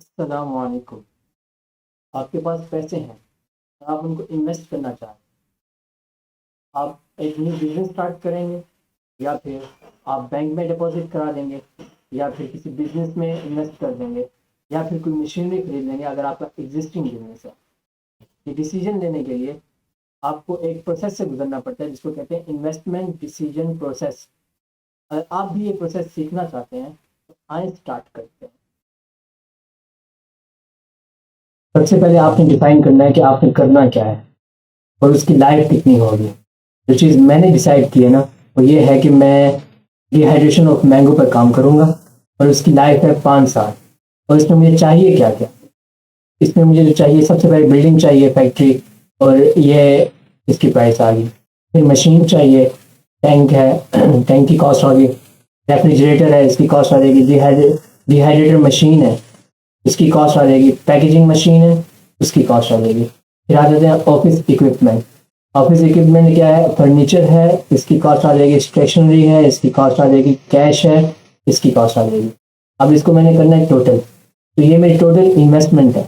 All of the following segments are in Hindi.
अस्सलामुअलैकुम। आपके पास पैसे हैं, आप उनको इन्वेस्ट करना चाहते हैं। आप एक न्यू बिज़नेस स्टार्ट करेंगे या फिर आप बैंक में डिपॉज़िट करा देंगे या फिर किसी बिज़नेस में इन्वेस्ट कर देंगे या फिर कोई मशीनरी खरीद लेंगे अगर आपका एग्ज़िस्टिंग बिज़नेस है। ये डिसीज़न लेने के लिए आपको एक प्रोसेस से गुज़रना पड़ता है जिसको कहते हैं इन्वेस्टमेंट डिसीज़न प्रोसेस। अगर आप भी ये प्रोसेस सीखना चाहते हैं तो आइए स्टार्ट करते हैं। सबसे पहले आपने डिफ़ाइन करना है कि आपने करना क्या है और उसकी लाइफ कितनी होगी। जो चीज़ मैंने डिसाइड की है ना, वो ये है कि मैं डिहाइड्रेशन ऑफ मैंगो पर काम करूँगा और उसकी लाइफ है 5 साल। और इसमें मुझे चाहिए क्या क्या? इसमें मुझे जो चाहिए, सबसे पहले बिल्डिंग चाहिए, फैक्ट्री, और ये इसकी प्राइस आ गई। फिर मशीन चाहिए, टैंक है टैंक की कॉस्ट होगी। रेफ्रिजरेटर है, इसकी कॉस्ट आ जाएगी। डिहाइड्रेटर मशीन है, इसकी कॉस्ट आ जाएगी। पैकेजिंग मशीन है, उसकी कॉस्ट आ जाएगी। फिर आ जाते हैं ऑफिस इक्विपमेंट। ऑफिस इक्विपमेंट क्या है? फर्नीचर है, इसकी कॉस्ट आ जाएगी। स्टेशनरी है, इसकी कॉस्ट आ जाएगी। कैश है, इसकी कॉस्ट आ जाएगी। अब इसको मैंने करना है टोटल, तो ये मेरी टोटल इन्वेस्टमेंट है।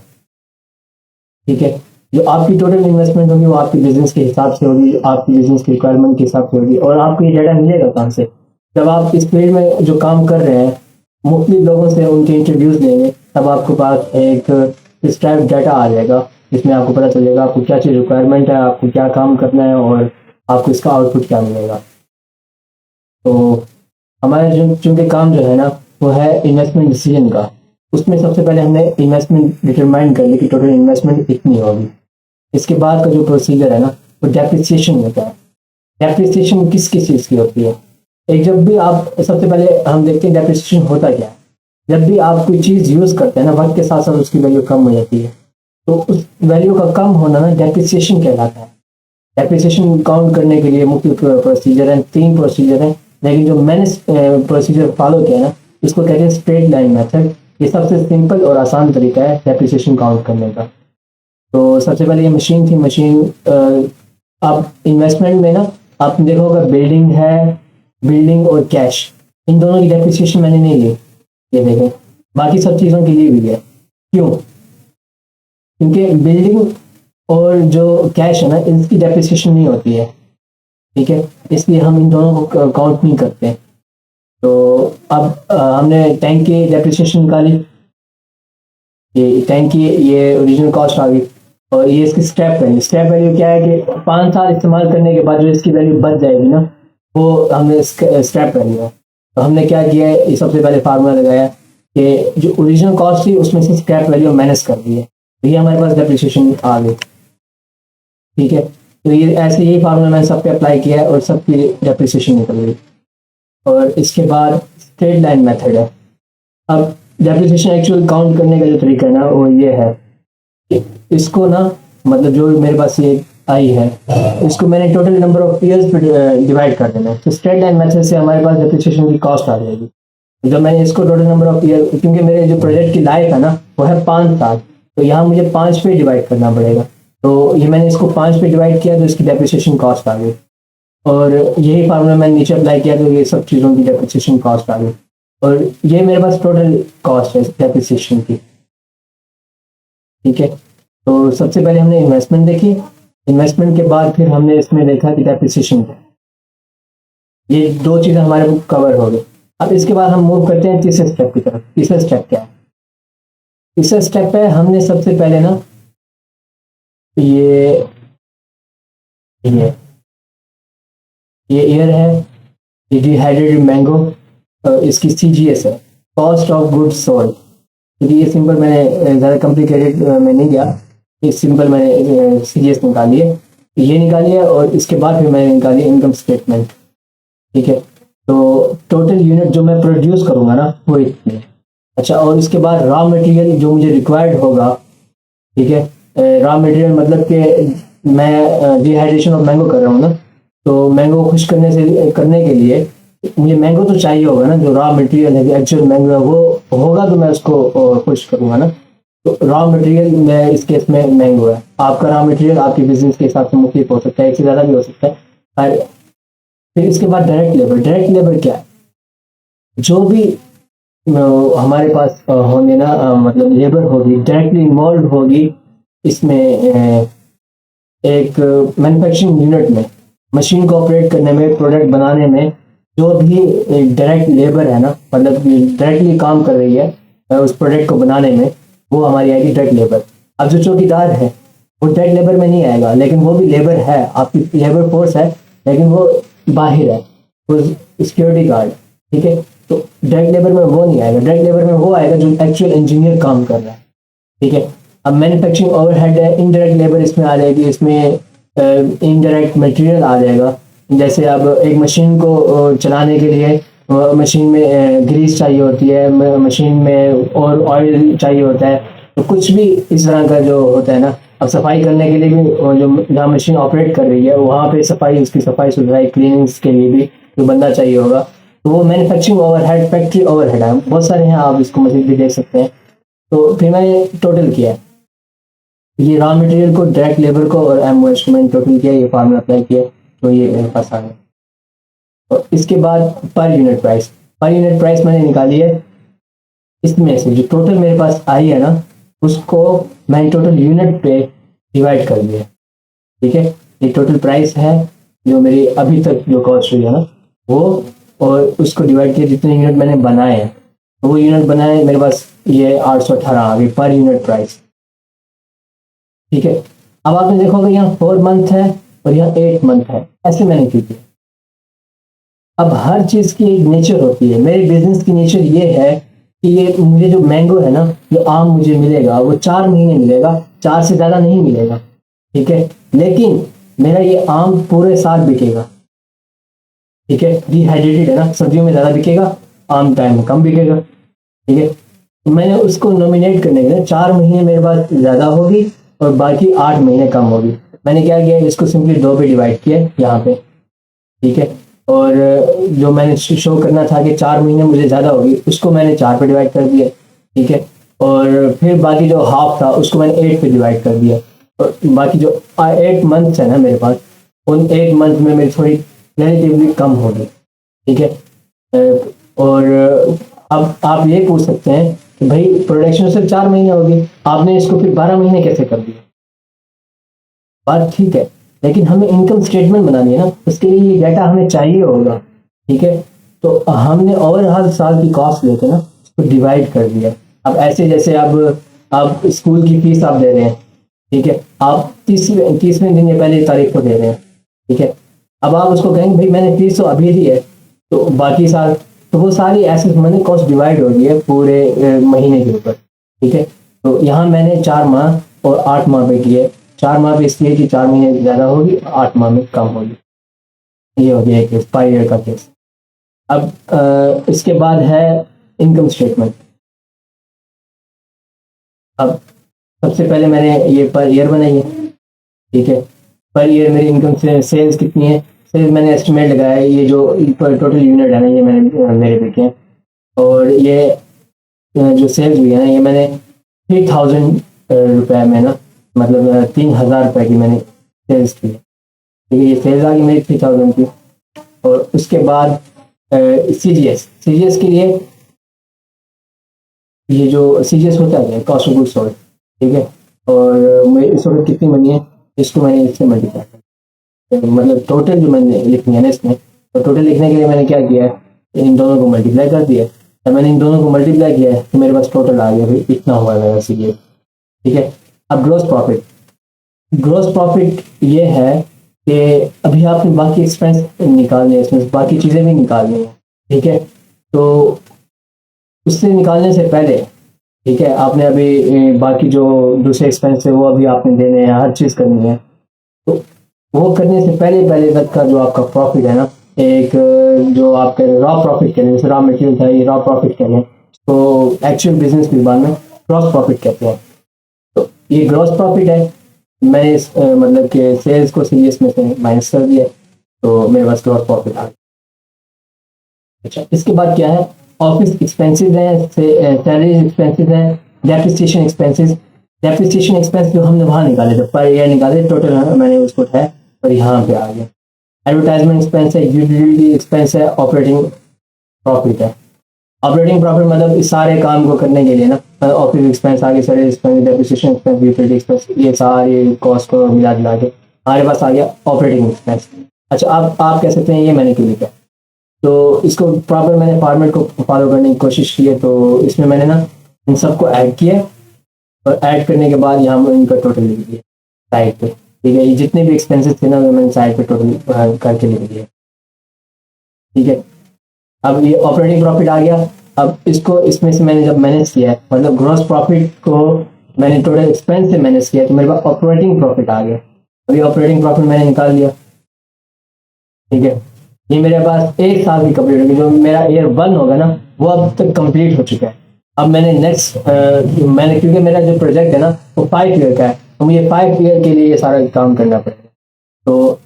ठीक है, जो आपकी टोटल इन्वेस्टमेंट होगी वो आपके बिजनेस के हिसाब से होगी, आपकी बिजनेस की रिक्वायरमेंट के हिसाब से होगी। और आपको ये डाटा मिलेगा कहाँ से? जब आप इस फील्ड में जो काम कर रहे हैं, मुख्तलिफ लोगों से उनके इंटरव्यूज लेंगे, तब आपके पास एक इस टाइप डाटा आ जाएगा जिसमें आपको पता चलेगा आपको क्या चीज़ रिक्वायरमेंट है, आपको क्या काम करना है और आपको इसका आउटपुट क्या मिलेगा। तो हमारे जो चूंकि काम जो है ना, वो है इन्वेस्टमेंट डिसीजन का। उसमें सबसे पहले हमने इन्वेस्टमेंट डिटरमाइन कर ली कि टोटल इन्वेस्टमेंट कितनी होगी। इसके बाद का जो प्रोसीजर है ना, वो डेप्रिसिएशन होता है। डेप्रिसिएशन किस किस चीज़ की होती है? एक, जब भी आप, सबसे पहले हम देखते हैं डेप्रिसिएशन होता क्या है। जब भी आप कोई चीज़ यूज़ करते हैं ना, वक्त के साथ साथ उसकी वैल्यू कम हो जाती है, तो उस वैल्यू का कम होना ना डेप्रिसिएशन कहलाता है। डेप्रिसिएशन काउंट करने के लिए मुख्य प्रोसीजर हैं, 3 प्रोसीजर हैं, लेकिन जो मैंने प्रोसीजर फॉलो किया ना, इसको कहते हैं स्ट्रेट लाइन मेथड। ये सबसे सिंपल और आसान तरीका है डेप्रिसिएशन काउंट करने का। तो सबसे पहले ये मशीन थी। आप इन्वेस्टमेंट में ना, आपने देखा होगा बिल्डिंग है, बिल्डिंग और कैश, इन दोनों की डेप्रिसिएशन मैंने नहीं ली। ये देखें, बाकी सब चीज़ों की ली हुई है। क्यों? क्योंकि बिल्डिंग और जो कैश है ना, इनकी डेप्रिसिएशन नहीं होती है। ठीक है, इसलिए हम इन दोनों को काउंट नहीं करते। तो अब हमने टैंक की डेप्रिसिएशन निकाली। ये टैंक की ये ओरिजिनल कॉस्ट आ गई और ये इसकी स्क्रैप वैल्यू क्या है कि 5 साल इस्तेमाल करने के बाद जो इसकी वैल्यू बच जाएगी ना, वो हमने स्क्रैप वैल्यू है। तो हमने क्या किया है, ये सबसे पहले फार्मूला लगाया कि जो ओरिजिनल कॉस्ट थी उसमें से स्क्रैप वैल्यू माइनस कर दी है, तो ये हमारे पास डेप्रिसिएशन आ गई। ठीक है, तो ये ऐसे यही फार्मूला मैंने सब पे अप्लाई किया है और सबकी डेप्रिसिएशन निकल गई। और इसके बाद स्ट्रेट लाइन मेथड है। अब डेप्रिसिएशन एक्चुअल काउंट करने का जो तरीका है ना, वो ये है कि इसको ना, मतलब जो मेरे पास ये आई है, इसको मैंने टोटल नंबर ऑफ ईयर्स पे डिवाइड कर देना है। तो स्ट्रेट लाइन मेथड से हमारे पास डेप्रिसिएशन की कॉस्ट आ जाएगी। जब मैंने इसको टोटल नंबर ऑफ ईयर, क्योंकि मेरे जो प्रोजेक्ट की लाइफ है ना, वो है 5 साल, तो यहाँ मुझे 5 पे डिवाइड करना पड़ेगा। तो ये मैंने इसको 5 पे डिवाइड किया तो इसकी डेप्रिसिएशन कॉस्ट आ गई। और यही फार्मूला मैंने नीचे अप्लाई किया तो ये सब चीज़ों की डेप्रिसिएशन कॉस्ट आ गई। और ये मेरे पास टोटल कॉस्ट है डेप्रिसिएशन की। ठीक है, तो सबसे पहले हमने इन्वेस्टमेंट देखी। इन्वेस्टमेंट के बाद फिर हमने इसमें देखा कि डेप्रिसिएशन क्या है। ये 2 चीज़ें हमारे बुक कवर हो गई। अब इसके बाद हम मूव करते हैं तीसरे स्टेप की तरफ। तीसरा स्टेप क्या है? तीसरा स्टेप है, हमने सबसे पहले ना ये ये ये ईयर है, ये डिहाइड्रेटेड मैंगो, इसकी CGS है, कॉस्ट ऑफ गुड्स सोल्ड। क्योंकि ये सिंपल, मैंने ज़्यादा कॉम्प्लिकेटेड में नहीं गया, ये सिंपल मैंने CGS निकाली है, ये निकाली है। और इसके बाद फिर मैंने निकाली इनकम स्टेटमेंट। ठीक है, तो टोटल यूनिट जो मैं प्रोड्यूस करूँगा ना, वो इतनी है। अच्छा, और इसके बाद रॉ मटेरियल जो मुझे रिक्वायर्ड होगा। ठीक है, रॉ मटेरियल मतलब कि मैं डिहाइड्रेशन ऑफ मैंगो कर रहा हूँ ना, तो मैंगो को खुश करने के लिए मुझे मैंगो तो चाहिए होगा ना। जो रॉ मटेरियल है, एक्चुअल मैंगो है, वो होगा तो मैं उसको खुश करूँगा ना। तो रॉ मटेरियल में इस केस में मैंगो है। आपका रॉ मटेरियल आपके बिजनेस के हिसाब से मुख्तलिफ हो सकता है, एक से ज़्यादा भी हो सकता है। और फिर इसके बाद डायरेक्ट लेबर। डायरेक्ट लेबर क्या है? जो भी हमारे पास होंगे ना, मतलब लेबर होगी डायरेक्टली इन्वॉल्व होगी इसमें, एक मैन्युफैक्चरिंग यूनिट में, मशीन को ऑपरेट करने में, प्रोडक्ट बनाने में, जो भी डायरेक्ट लेबर है ना, मतलब डायरेक्टली काम कर रही है उस प्रोडक्ट को बनाने में, वो हमारी आएगी डायरेक्ट लेबर। अब जो चौकीदार है वो डायरेक्ट लेबर में नहीं आएगा, लेकिन वो भी लेबर है, आपकी लेबर फोर्स है, लेकिन वो बाहर है, वो सिक्योरिटी गार्ड। ठीक है, तो डायरेक्ट लेबर में वो नहीं आएगा, डायरेक्ट लेबर में वो आएगा जो एक्चुअल इंजीनियर काम कर रहा है। ठीक है, अब मैन्युफैक्चरिंग ओवरहेड है, इनडायरेक्ट लेबर इसमें आ जाएगी, इसमें इनडायरेक्ट मटेरियल आ जाएगा। जैसे अब एक मशीन को चलाने के लिए मशीन में ग्रीस चाहिए होती है, मशीन में और ऑयल चाहिए होता है, तो कुछ भी इस तरह का जो होता है ना। अब सफाई करने के लिए भी जो जहाँ मशीन ऑपरेट कर रही है वहाँ पे सफाई, उसकी सफाई सुथराई क्लीनिंग्स के लिए भी जो बंदा चाहिए होगा, तो वो मैन्युफैक्चरिंग ओवरहेड, फैक्ट्री ओवरहेड है, बहुत सारे हैं, आप इसको मजीद भी देख सकते हैं। तो फिर मैंने टोटल किया है, ये रॉ मटेरियल को, डायरेक्ट लेबर को और एमओएच को मैंने टोटल किया, ये फार्मूला अप्लाई किया, तो ये मेरे पास आ गया। और इसके बाद पर यूनिट प्राइस मैंने निकाली है, इसमें से जो टोटल मेरे पास आई है ना, उसको मैंने टोटल यूनिट पे डिवाइड कर दिया। ठीक है, ये टोटल प्राइस है जो मेरी अभी तक जो कॉस्ट हुई है ना वो, और उसको डिवाइड किया जितने यूनिट मैंने बनाए हैं, तो वो यूनिट बनाए मेरे पास, ये 818 आ गई पर यूनिट प्राइस। ठीक है, अब आपने देखोगे यहाँ 4 मंथ है और यहाँ 8 मंथ है, ऐसे मैंने की थी। अब हर चीज की एक नेचर होती है, मेरे बिजनेस की नेचर ये है कि ये मुझे जो मैंगो है ना, जो आम मुझे मिलेगा वो 4 महीने मिलेगा, 4 से ज्यादा नहीं मिलेगा। ठीक है, लेकिन मेरा ये आम पूरे साल बिकेगा। ठीक है, डिहाइड्रेटेड है ना, सर्दियों में ज्यादा बिकेगा, आम टाइम में कम बिकेगा। ठीक है, तो मैंने उसको नॉमिनेट करने के लिए 4 महीने मेरे पास ज्यादा होगी और बाकी 8 महीने कम होगी। मैंने क्या किया, इसको सिंपली 2 पे डिवाइड किया यहाँ पे। ठीक है, और जो मैंने शो करना था कि 4 महीने मुझे ज़्यादा होगी, उसको मैंने 4 पे डिवाइड कर दिया। ठीक है, और फिर बाकी जो हाफ था उसको मैंने 8 पे डिवाइड कर दिया, और बाकी जो 8 मंथ्स है ना मेरे पास, उन 8 मंथ में मेरी थोड़ी रिलेटिवली कम होगी। ठीक है, और अब आप ये पूछ सकते हैं कि भाई प्रोडक्शन सिर्फ 4 महीने होगी, आपने इसको फिर 12 महीने कैसे कर दिया? बात ठीक है, लेकिन हमें इनकम स्टेटमेंट बनानी है ना, उसके लिए ये डाटा हमें चाहिए होगा। ठीक है, तो हमने ओवरऑल साल की कॉस्ट लेके ना उसको डिवाइड कर दिया। अब ऐसे जैसे अब आप स्कूल की फीस आप दे रहे हैं, ठीक है, आप 30वें दिन या पहली तारीख को दे रहे हैं। ठीक है, अब आप उसको कहेंगे भाई मैंने फीस तो अभी दी है, तो बाकी साल, तो वो सारी ऐसे मनी कॉस्ट डिवाइड हो गई है पूरे महीने के ऊपर। ठीक है, तो यहाँ मैंने 4 माह और 8 माह पे किए। 4 माह पे इसलिए कि 4 महीने ज़्यादा होगी, 8 माह में कम होगी। ये हो गया एक केस, 5 ईयर का केस। अब इसके बाद है इनकम स्टेटमेंट। अब सबसे पहले मैंने ये पर ईयर बनाई है। ठीक है, पर ईयर मेरी इनकम से सेल्स कितनी है, सेल्स मैंने एस्टिमेट लगाया है, ये जो टोटल यूनिट है ना ये मैंने मेरे देखे हैं, और ये जो सेल्स हुई है ना ये मैंने 3000 रुपये में ना, मतलब 3000 रुपये की मैंने सेल्स की। ठीक है, ये सेल्स आ गई मेरी 3000 की। और उसके बाद सीजीएस के लिए, ये जो सीजीएस होता है कॉस्ट ऑफ गुड्स सोल्ड। ठीक है, और मेरी इस वक्त कितनी बनी है, इसको मैंने इससे मल्टीप्लाई कर, मतलब टोटल जो मैंने लिखनी है ना इसमें, तो टोटल लिखने के लिए मैंने क्या किया है, इन दोनों को मल्टीप्लाई कर दिया। जब मैंने इन दोनों को मल्टीप्लाई किया है तो मेरे पास टोटल आ गया भाई इतना हुआ मेरा सीजीएस। ठीक है, अब ग्रोस प्रॉफिट ये है कि अभी आपने बाकी एक्सपेंस निकालने हैं, इसमें बाकी चीज़ें भी निकालनी है। ठीक है, तो उससे निकालने से पहले, ठीक है, आपने अभी बाकी जो दूसरे एक्सपेंस है वो अभी आपने देने हैं, हर चीज़ करनी है, तो वो करने से पहले पहले तक का जो आपका प्रॉफिट है ना, एक जो आपके रॉ प्रॉफिट कह रहे हैं, जैसे रॉ मटेरियल था, ये रॉ प्रॉफिट कह रहे हैं, तो एक्चुअल बिजनेस की जुबान में ग्रॉस प्रॉफिट कहते हैं। तो ये ग्रॉस प्रॉफिट है, मैंने मतलब कि सेल्स को सीजीएस में से माइनस कर दिया, तो मेरे पास ग्रॉस प्रॉफिट आ गया। अच्छा, इसके बाद क्या है, ऑफिस एक्सपेंसेस हैं, सैलरी एक्सपेंसेस हैं, डेप्रिसिएशन एक्सपेंसेस। डेप्रिसिएशन एक्सपेंस जो हमने वहाँ निकाले थे, पर ईयर निकाले टोटल, मैंने उसको उठाया और यहाँ पे आ गया। एडवर्टाइजमेंट एक्सपेंस है, यूटिलिटी एक्सपेंस है, ऑपरेटिंग प्रॉफिट है। ऑपरेटिंग प्रॉफिट मतलब इस सारे काम को करने के लिए ना, ऑफिस एक्सपेंस, आगे सारे expense, depreciation expense, utility expense, ये सारे कॉस्ट को मिला जुला के हमारे पास आ गया ऑपरेटिंग एक्सपेंस। अच्छा, आप कह सकते हैं ये मैंने क्यों लिखा, तो इसको प्रॉपर मैंने फॉर्मेट को फॉलो करने की कोशिश की है। तो इसमें मैंने ना इन सबको ऐड किया, और ऐड करने के बाद यहाँ इनका टोटल लिख दिया साइड पे। ठीक है, ये जितने भी एक्सपेंसेस थे ना वो मैंने साइड पे टोटल करके लिख दिया। ठीक है, अब ये ऑपरेटिंग प्रॉफिट आ गया। अब इसको इसमें से मैंने जब मैनेज किया है, मतलब ग्रॉस प्रॉफिट को मैंने टोटल एक्सपेंस से मैनेज किया, तो मेरे पास ऑपरेटिंग प्रॉफिट आ गया। अभी ऑपरेटिंग प्रॉफिट मैंने निकाल लिया। ठीक है, ये मेरे पास एक साल की कंप्लीट होगी, जो मेरा ईयर 1 होगा ना वो अब तक कंप्लीट हो चुका है। अब मैंने नेक्स्ट मैंने, क्योंकि मेरा जो प्रोजेक्ट है ना वो 5 ईयर का है, तो मुझे 5 ईयर के लिए ये सारा काम करना पड़ेगा। तो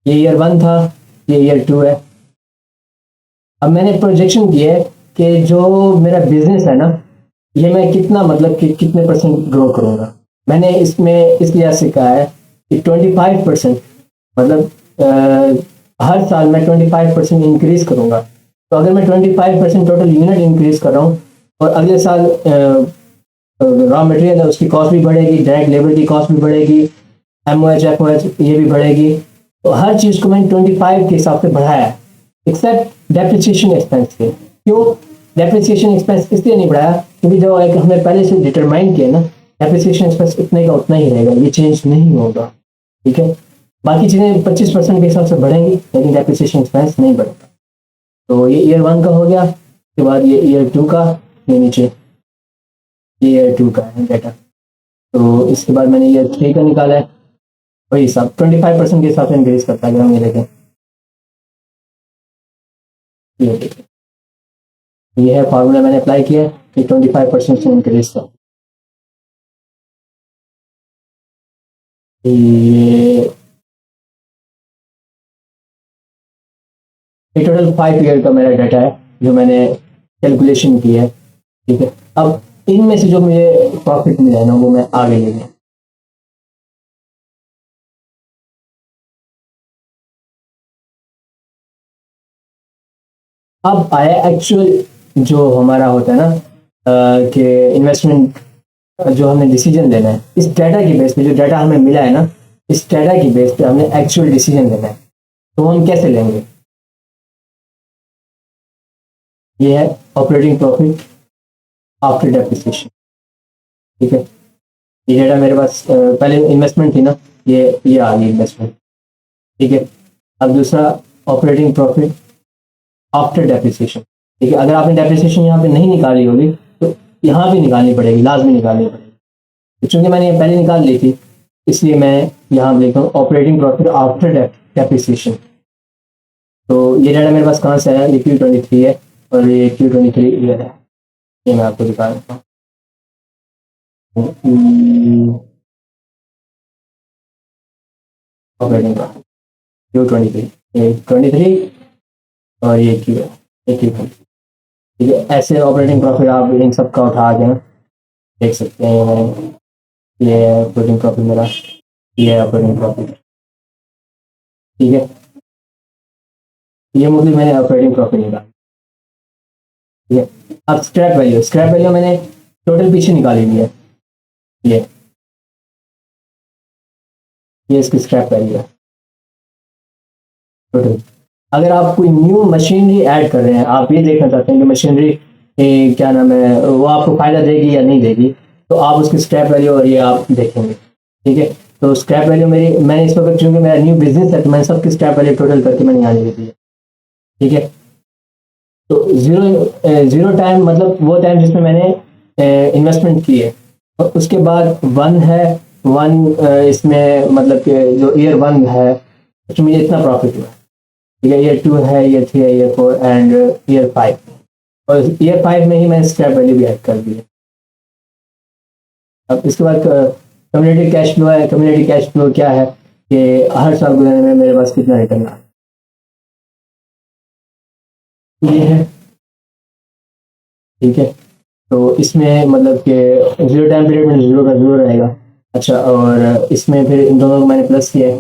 ये ईयर 1 था, ये ईयर 2 है। अब मैंने प्रोजेक्शन किया है कि जो मेरा बिजनेस है ना, ये मैं कितना, मतलब कि कितने परसेंट ग्रो करूँगा। मैंने इसमें इस लिहाज से कहा है कि 25%, मतलब हर साल मैं 25% इंक्रीज करूँगा। तो अगर मैं 25% टोटल यूनिट इंक्रीज कर रहा हूँ, और अगले साल रॉ मटेरियल है उसकी कॉस्ट भी बढ़ेगी, डायरेक्ट लेबर की कॉस्ट भी बढ़ेगी, MOH, FOH ये भी बढ़ेगी, तो हर चीज़ को मैंने 25 के हिसाब से बढ़ाया है, एक्सेप्ट डेप्रिसिएशन एक्सपेंस के। क्यों डेप्रिसिएशन एक्सपेंस इसलिए नहीं बढ़ाया, क्योंकि जो एक हमने पहले से डिटरमाइन किया ना, डेप्रिसिएशन एक्सपेंस उतने का उतना ही रहेगा, ये चेंज नहीं होगा। ठीक है, बाकी चीज़ें 25% के हिसाब से बढ़ेंगी, लेकिन डेप्रिसिएशन एक्सपेंस नहीं बढ़ेगा। तो ये ईयर 1 का हो गया। उसके बाद ये ईयर 2 का, ये नीचे ये ईयर 2 का है डाटा। तो इसके बाद मैंने ईयर 3 का निकाला है, वही सब 25% के हिसाब से इंक्रीज करता है। ये देखें, ये है फार्मूला मैंने अप्लाई किया है कि 25% से इंक्रीज कर। ये टोटल 5 ईयर का मेरा डाटा है जो मैंने कैलकुलेशन की है। ठीक है, अब इनमें से जो मुझे प्रॉफिट मिला है ना वो मैं आगे ले गया। अब आया एक्चुअल जो हमारा होता है ना, कि इन्वेस्टमेंट जो हमें डिसीजन लेना है, इस डाटा की बेस पे, जो डाटा हमें मिला है ना, इस डाटा की बेस पे हमें एक्चुअल डिसीजन लेना है। तो हम कैसे लेंगे, ये है ऑपरेटिंग प्रॉफिट आफ्टर डेप्रिसिएशन। ठीक है, ये डाटा मेरे पास पहले इन्वेस्टमेंट थी ना, ये आ गई इन्वेस्टमेंट। ठीक है, अब दूसरा ऑपरेटिंग प्रॉफिट आफ्टर डेप्रिसिएशन। ठीक है, अगर आपने डेप्रिसिएशन यहाँ पे नहीं निकाली होगी तो यहाँ भी निकालनी पड़ेगी, लाजमी निकालनी पड़ेगी। तो चूंकि मैंने ये पहले निकाल ली थी, इसलिए मैं यहाँ लिखता हूँ ऑपरेटिंग प्रॉफिट आफ्टर डेप्रिसिएशन। तो ये डाटा मेरे पास कहाँ से आया, ये Q23 है, और ये Q23 ईयर है। ये मैं आपको दिखा देता हूँ। ऑपरेटिंग प्रॉफिट Q23, ये 23 और ये Q है, ये Q20। ठीक है, ऐसे ऑपरेटिंग प्रॉफिट आप इन सब का उठा के ना देख सकते हैं। ये है ऑपरेटिंग प्रॉफिट मेरा, ये है ऑपरेटिंग प्रॉफिट। ठीक है, ये मुझे मैंने ऑपरेटिंग प्रॉफिट निकाला। ठीक है, अब स्क्रैप वैल्यू मैंने टोटल पीछे निकाली हुई है। ये ये इसकी स्क्रैप वैल्यू है टोटल। अगर आप कोई न्यू मशीनरी ऐड कर रहे हैं, आप ये देखना चाहते हैं कि मशीनरी क्या नाम है वो आपको फायदा देगी या नहीं देगी, तो आप उसकी स्क्रैप वैल्यू और ये आप देखेंगे। ठीक है, तो स्क्रैप वैल्यू मेरी, मैंने इस वक्त चूंकि मेरा न्यू बिजनेस है तो मैंने सबकी स्क्रैप वैल्यू टोटल करके मैंने यहाँ लिख दी है। ठीक है, तो जीरो टाइम मतलब वो टाइम जिसमें मैंने इन्वेस्टमेंट की है, और उसके बाद 1 है, 1 इसमें मतलब कि जो ईयर 1 है उसमें मुझे इतना प्रॉफिट हुआ। ठीक है, ईयर 2 है, ईयर 3 है, ईयर 4 एंड ईयर 5, और ईयर 5 में ही मैंने स्क्रैप वैल्यू भी ऐड कर दी है। अब इसके बाद कम्युनिटी कैश फ्लो है। कम्युनिटी कैश फ्लो क्या है कि हर साल गुजरने में मेरे पास कितना रिटर्न आ, ये है। ठीक है, तो इसमें मतलब कि जीरो टाइम पीरियड में जीरो का जीरो रहेगा। अच्छा, और इसमें फिर इन दोनों को मैंने प्लस किया है।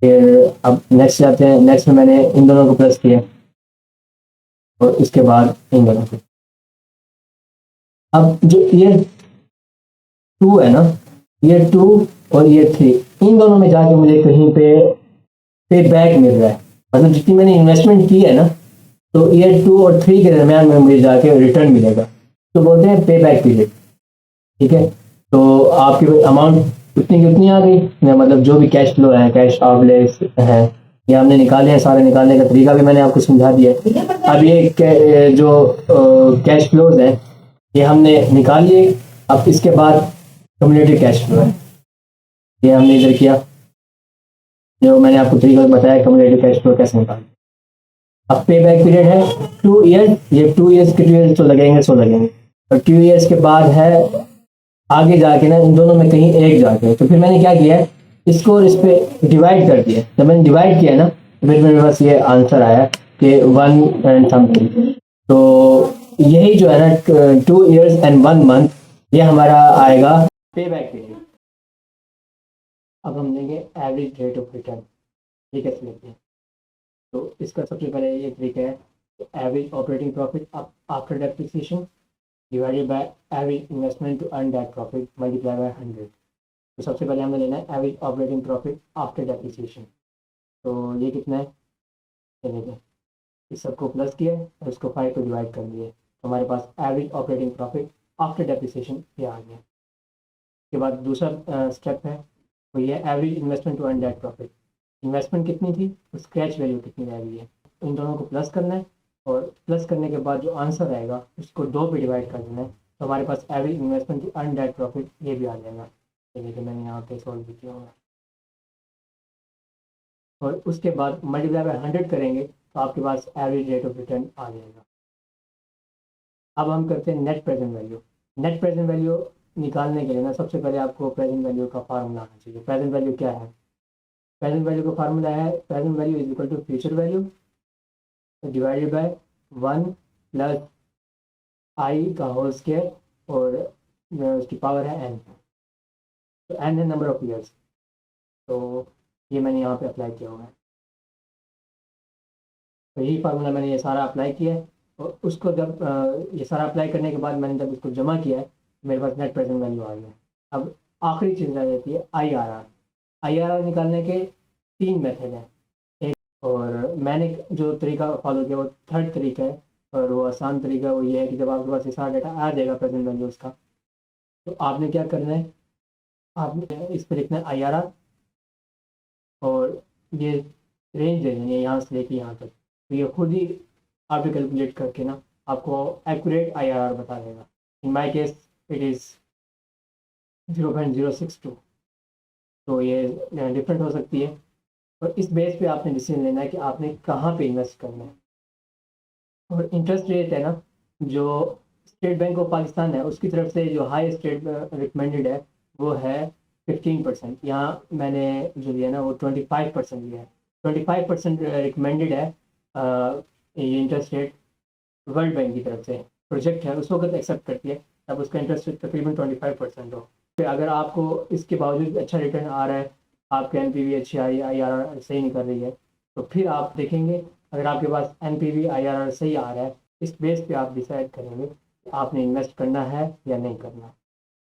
फिर अब नेक्स्ट जाते हैं, नेक्स्ट में मैंने इन दोनों को प्लस किया, और इसके बाद इन दोनों को। अब जो ईयर 2 है ना, ईयर 2 और ईयर 3, इन दोनों में जाके मुझे कहीं पे बैक मिल रहा है, मतलब जितनी मैंने इन्वेस्टमेंट की है ना, तो ईयर 2 और 3 के दरमियान में मुझे जाके रिटर्न मिलेगा, तो बोलते हैं पे बैक पीरियड। ठीक है, तो आपकी अमाउंट उतनी की उतनी आ गई, मतलब जो भी कैश फ्लो है, कैश आउटले है, ये हमने निकाले हैं, सारे निकालने का तरीका भी मैंने आपको समझा दिया है। अब ये जो कैश फ्लोज है ये हमने निकाल लिए। अब इसके बाद कम्युनिटी कैश फ्लो है, ये हमने इधर किया, जो मैंने आपको तरीका बताया कम्युनिटी कैश फ्लो कैसे निकालना। अब पे बैक पीरियड है 2 ईयर, ये 2 ईयर्स के 2 ईयर्स तो लगेंगे, सो लगेंगे, और 2 ईयर्स के बाद है आगे जाके ना इन दोनों में कहीं एक जाके, तो फिर मैंने क्या किया है, इसको इस पे डिवाइड कर दिया। जब मैंने डिवाइड किया ना, तो फिर मेरे पास ये आंसर आया कि 1 एंड समथिंग। तो यही जो है ना 2 ईयर्स एंड 1 मंथ, ये हमारा आएगा पे बैक पीरियड। अब हम लेंगे एवरेज रेट ऑफ रिटर्न, ये कैसे लेते हैं। तो इसका सबसे पहले ये तरीका है, average operating profit after depreciation divided by average investment to earn that profit multiply by 100। तो सबसे पहले हमें लेना है average operating profit after depreciation. तो ये कितना है, चलेगा, इस सबको प्लस किया और इसको 5 को डिवाइड कर दिए, तो हमारे पास average operating profit after depreciation ये आ गया। उसके बाद दूसरा स्टेप है, वो ये average investment to earn that profit. Investment कितनी थी, तो स्क्रैच वैल्यू कितनी रह गई है, इन दोनों को प्लस करना है, और प्लस करने के बाद जो आंसर आएगा उसको 2 पे डिवाइड कर देना है, तो हमारे पास average investment to earn that profit ये भी आ जाएगा। चलिए कि मैंने यहाँ पे सॉल्व भी किया होगा, और उसके बाद मल्टीप्लाई बाय 100 करेंगे तो आपके पास एवरेज रेट ऑफ रिटर्न आ जाएगा। अब हम करते हैं net present value. Net present value निकालने के लिए ना सबसे पहले आपको प्रेजेंट वैल्यू का फार्मूला आना चाहिए। प्रेजेंट वैल्यू क्या है, प्रेजेंट वैल्यू का फार्मूला है present value is equal to future value divided by 1 plus I का होल स्क्वायर, और उसकी पावर है n, तो n है नंबर ऑफ ईयर्स। तो ये मैंने यहाँ पे अप्लाई किया हुआ है, तो यही फार्मूला मैंने ये सारा अप्लाई किया है, और उसको जब ये सारा अप्लाई करने के बाद मैंने जब इसको जमा किया है, मेरे पास नेट प्रेजेंट वैल्यू आ गया। अब आखिरी चीज़ आ जाती है IRR। IRR निकालने के 3 मेथड हैं, और मैंने जो तरीका फॉलो किया वो थर्ड तरीका है, और वो आसान तरीका वो ये है कि जब आपके पास ये सारा डाटा आ जाएगा प्रेजेंट वैल्यू उसका, तो आपने क्या करना है, आपने इस पर लिखना है IRR, और ये रेंज दे देनी है यहाँ से लेके यहाँ तक, तो ये खुद ही आप कैलकुलेट करके ना आपको एक्यूरेट IRR बता देगा। इन माई केस इट इज़ 0.062, तो ये डिफरेंट हो सकती है, और इस बेस पे आपने डिसीजन लेना है कि आपने कहाँ पे इन्वेस्ट करना है। और इंटरेस्ट रेट है ना, जो स्टेट बैंक ऑफ पाकिस्तान है उसकी तरफ से जो हाईएस्ट रेट रिकमेंडेड है वो है 15%। यहाँ मैंने जो लिया ना वो 25% लिया है। 25% रिकमेंडेड है ये इंटरेस्ट रेट वर्ल्ड बैंक की तरफ से, प्रोजेक्ट है उस वक्त एक्सेप्ट करती है तब उसका इंटरेस्ट रेट तकरीबन 25% हो। फिर अगर आपको इसके बावजूद अच्छा रिटर्न आ रहा है, आपके NPV अच्छी आई, IRR सही निकल रही है, तो फिर आप देखेंगे, अगर आपके पास NPV IRR सही आ रहा है, इस बेस पे आप डिसाइड करेंगे कि आपने इन्वेस्ट करना है या नहीं करना।